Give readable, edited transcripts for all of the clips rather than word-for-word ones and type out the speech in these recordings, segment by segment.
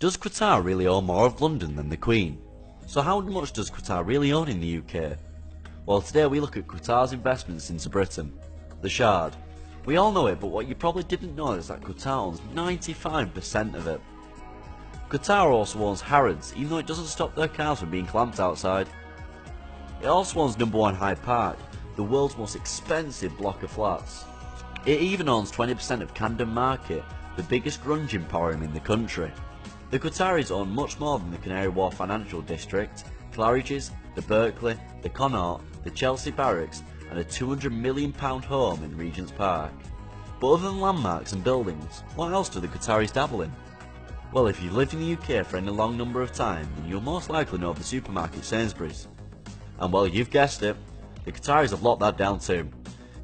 Does Qatar really own more of London than the Queen? So how much does Qatar really own in the UK? Well, today we look at Qatar's investments into Britain. The Shard. We all know it, but what you probably didn't know is that Qatar owns 95% of it. Qatar also owns Harrods, even though it doesn't stop their cars from being clamped outside. It also owns No. 1 Hyde Park, the world's most expensive block of flats. It even owns 20% of Camden Market, the biggest grunge emporium in the country. The Qataris own much more than the Canary Wharf Financial District, Claridge's, the Berkeley, the Connaught, the Chelsea Barracks and a £200 million home in Regent's Park. But other than landmarks and buildings, what else do the Qataris dabble in? Well, if you've lived in the UK for any long number of time, then you'll most likely know of the supermarket Sainsbury's. And well, you've guessed it, the Qataris have locked that down too.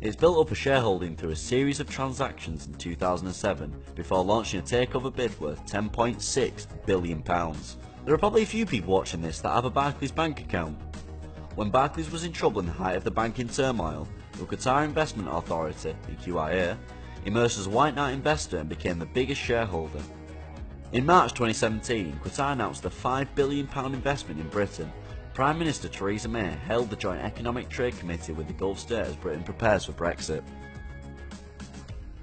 It's built up a shareholding through a series of transactions in 2007 before launching a takeover bid worth £10.6 billion. There are probably a few people watching this that have a Barclays bank account. When Barclays was in trouble in the height of the banking turmoil, the Qatar Investment Authority, the QIA, emerged as a white knight investor and became the biggest shareholder. In March 2017, Qatar announced a £5 billion investment in Britain. Prime Minister Theresa May held the Joint Economic Trade Committee with the Gulf state as Britain prepares for Brexit.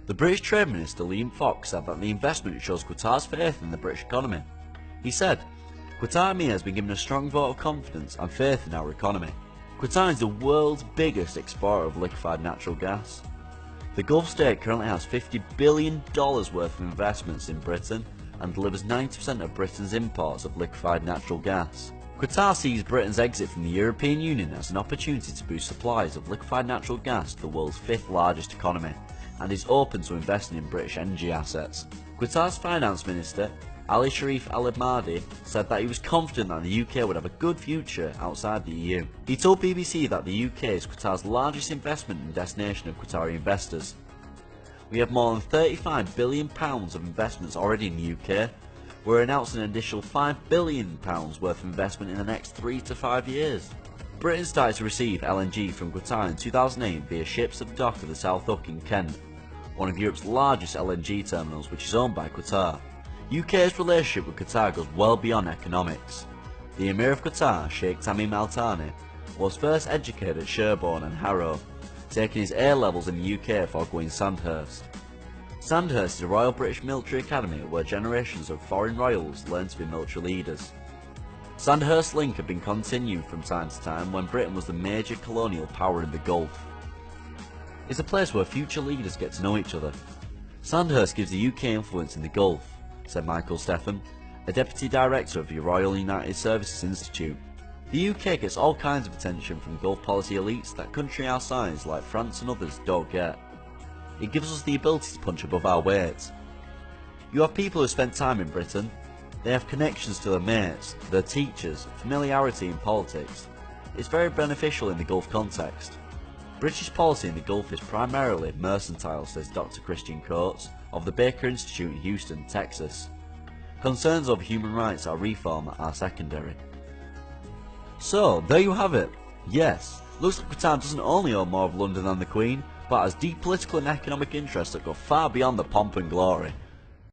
The British Trade Minister Liam Fox said that the investment shows Qatar's faith in the British economy. He said, "Qatar has been given a strong vote of confidence and faith in our economy." Qatar is the world's biggest exporter of liquefied natural gas. The Gulf state currently has $50 billion worth of investments in Britain and delivers 90% of Britain's imports of liquefied natural gas. Qatar sees Britain's exit from the European Union as an opportunity to boost supplies of liquefied natural gas to the world's 5th largest economy, and is open to investing in British energy assets. Qatar's Finance Minister, Ali Sharif Al-Mahdi, said that he was confident that the UK would have a good future outside the EU. He told BBC that the UK is Qatar's largest investment and destination of Qatari investors. "We have more than £35 billion of investments already in the UK. We're announcing an additional £5 billion worth of investment in the next 3 to 5 years. Britain started to receive LNG from Qatar in 2008 via ships at the dock of the South Hook in Kent, one of Europe's largest LNG terminals, which is owned by Qatar. UK's relationship with Qatar goes well beyond economics. The Emir of Qatar, Sheikh Tamim Al Thani, was first educated at Sherborne and Harrow, taking his A levels in the UK before going to Sandhurst. Sandhurst is a Royal British Military Academy where generations of foreign royals learn to be military leaders. Sandhurst's link had been continued from time to time when Britain was the major colonial power in the Gulf. It's a place where future leaders get to know each other. Sandhurst gives the UK influence in the Gulf, said Michael Stephan, a Deputy Director of the Royal United Services Institute. The UK gets all kinds of attention from Gulf policy elites that countries our size like France and others don't get. It gives us the ability to punch above our weight. You have people who spent time in Britain. They have connections to their mates, their teachers, familiarity in politics. It's very beneficial in the Gulf context. British policy in the Gulf is primarily mercantile, says Dr. Christian Coates of the Baker Institute in Houston, Texas. Concerns over human rights or reform are secondary. So, there you have it. Yes, looks like Qatar doesn't only own more of London than the Queen, but has deep political and economic interests that go far beyond the pomp and glory.